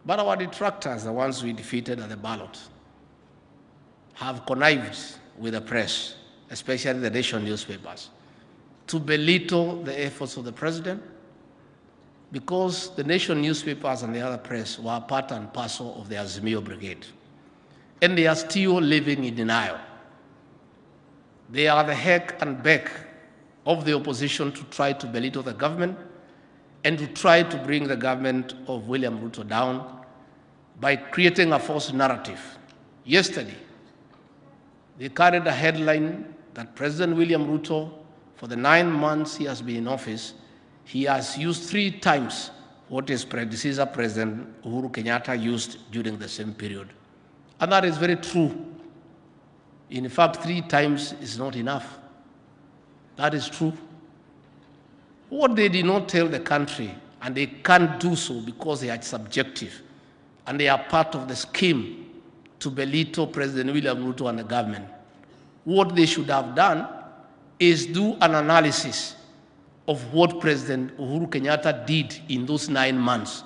But our detractors, the ones we defeated at the ballot, have connived with the press, especially the nation newspapers, to belittle the efforts of the president, because the nation newspapers and the other press were part and parcel of the Azimio Brigade. And they are still living in denial. They are the heck and beck of the opposition to try to belittle the government and to try to bring the government of William Ruto down by creating a false narrative. Yesterday, they carried a headline that President William Ruto, for the 9 months he has been in office, he has used 3 times what his predecessor, President Uhuru Kenyatta, used during the same period. And that is very true. In fact, 3 times is not enough. That is true. What they did not tell the country, and they can't do so because they are subjective, and they are part of the scheme to belittle President William Ruto and the government. What they should have done is do an analysis of what President Uhuru Kenyatta did in those 9 months.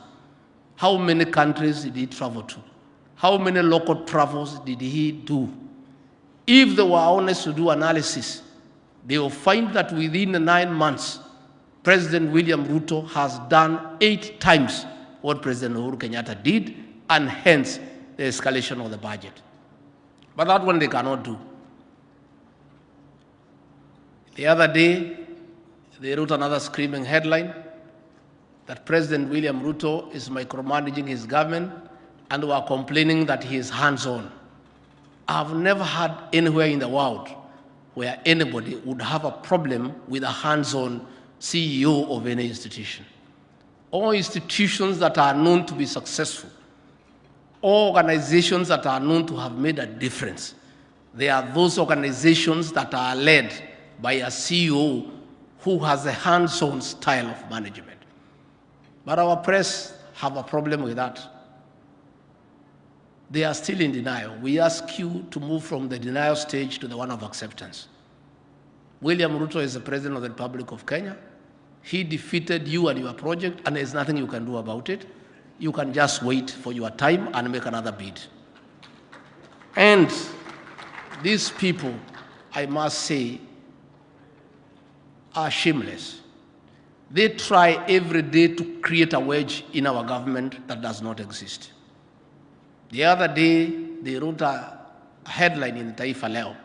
How many countries did he travel to? How many local travels did he do? If they were honest to do analysis, they will find that within the 9 months, President William Ruto has done 8 times what President Uhuru Kenyatta did, and hence the escalation of the budget. But that one they cannot do. The other day, they wrote another screaming headline that President William Ruto is micromanaging his government, and were complaining that he is hands-on. I've never heard anywhere in the world where anybody would have a problem with a hands-on CEO of any institution. All institutions that are known to be successful, all organizations that are known to have made a difference, they are those organizations that are led by a CEO who has a hands-on style of management. But our press have a problem with that. They are still in denial. We ask you to move from the denial stage to the one of acceptance. William Ruto is the President of the Republic of Kenya. He defeated you and your project, and there's nothing you can do about it. You can just wait for your time and make another bid. And these people, I must say, are shameless. They try every day to create a wedge in our government that does not exist. The other day, they wrote a headline in Taifa Leo,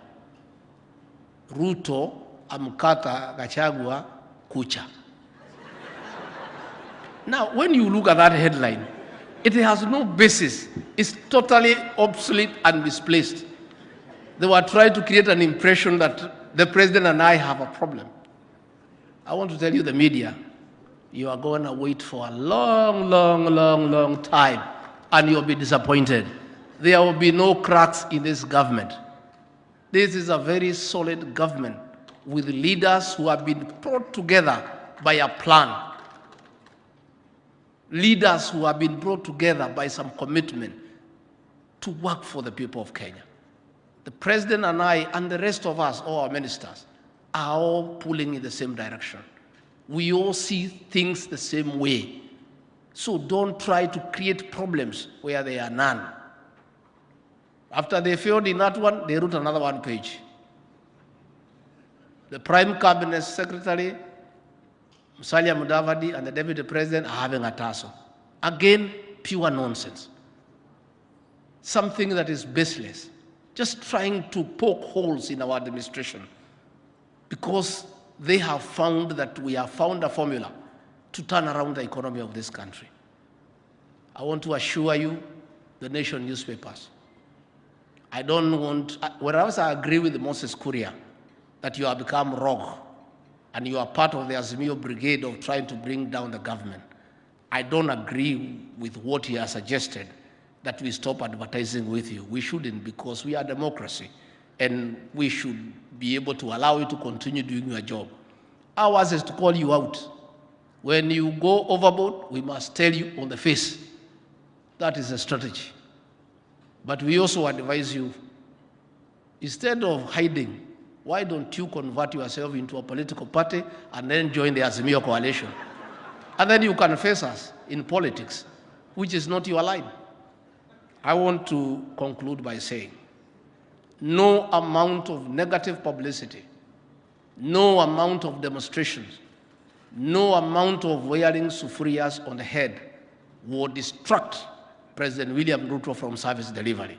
Ruto amkata Gachagua kucha. Now, when you look at that headline, it has no basis. It's totally obsolete and misplaced. They were trying to create an impression that the president and I have a problem. I want to tell you, the media, you are going to wait for a long time, and you'll be disappointed. There will be no cracks in this government. This is a very solid government with leaders who have been brought together by a plan. Leaders who have been brought together by some commitment to work for the people of Kenya. The president and I and the rest of us, all our ministers, are all pulling in the same direction. We all see things the same way. So don't try to create problems where there are none. After they failed in that one, they wrote another 1 page. The Prime Cabinet Secretary, Musalia Mudavadi, and the Deputy President are having a tussle. Again, pure nonsense. Something that is baseless. Just trying to poke holes in our administration because they have found that we have found a formula to turn around the economy of this country. I want to assure you, the nation newspapers, I don't want, whereas I agree with Moses Kuria that you have become rogue and you are part of the Azimio Brigade of trying to bring down the government, I don't agree with what he has suggested, that we stop advertising with you. We shouldn't, because we are democracy and we should be able to allow you to continue doing your job. Ours is to call you out. When you go overboard, we must tell you on the face. That is a strategy. But we also advise you, instead of hiding, why don't you convert yourself into a political party and then join the Azimio coalition? And then you can face us in politics. which is not your line. I want to conclude by saying, no amount of negative publicity, no amount of demonstrations, no amount of wearing sufurias on the head will distract President William Ruto from service delivery.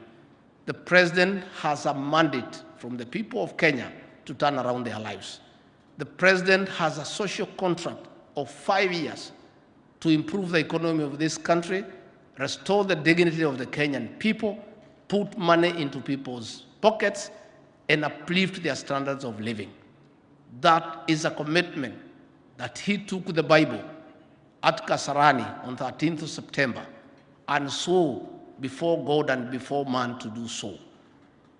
The president has a mandate from the people of Kenya to turn around their lives. The president has a social contract of 5 years to improve the economy of this country, restore the dignity of the Kenyan people, put money into people's pockets, and uplift their standards of living. That is a commitment that he took the Bible at Kasarani on 13th of September and swore before God and before man to do so.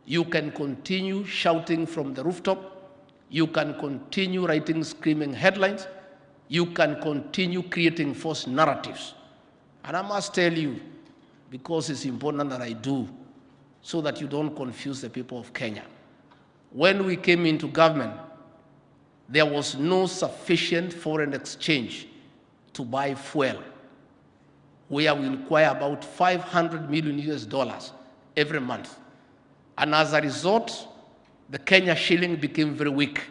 You can continue shouting from the rooftop. You can continue writing screaming headlines. You can continue creating false narratives. And I must tell you, because it's important that I do, so that you don't confuse the people of Kenya. When we came into government, there was no sufficient foreign exchange to buy fuel, where we require about $500 million every month. And as a result, the Kenya shilling became very weak,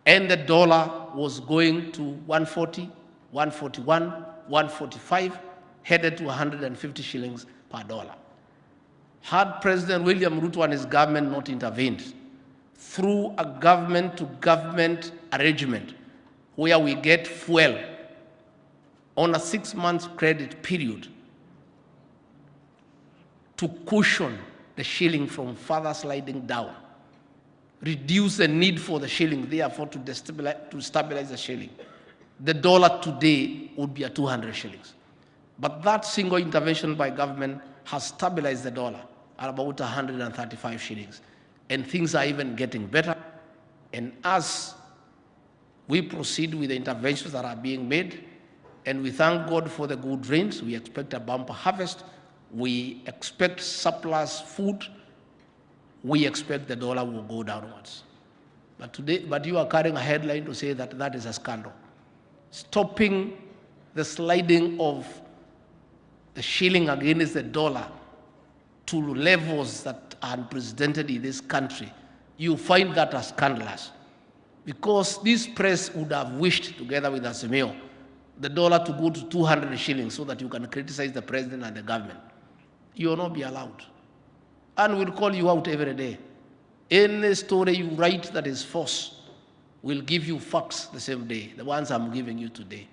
and the dollar was going to 140, 141, 145, headed to 150 shillings per dollar. Had President William Ruto and his government not intervened through a government-to-government arrangement where we get fuel on a 6-month credit period to cushion the shilling from further sliding down, reduce the need for the shilling, therefore to stabilize the shilling, the dollar today would be at 200 shillings. But that single intervention by government has stabilized the dollar at about 135 shillings. And things are even getting better. And as we proceed with the interventions that are being made, and we thank God for the good rains, we expect a bumper harvest, we expect surplus food, we expect the dollar will go downwards. But you are carrying a headline to say that that is a scandal. Stopping the sliding of the shilling against the dollar to levels that are unprecedented in this country, you find that as scandalous. Because this press would have wished, together with Azimio, the dollar to go to 200 shillings so that you can criticize the president and the government. You will not be allowed. And we'll call you out every day. Any story you write that is false, we'll give you facts the same day, the ones I'm giving you today.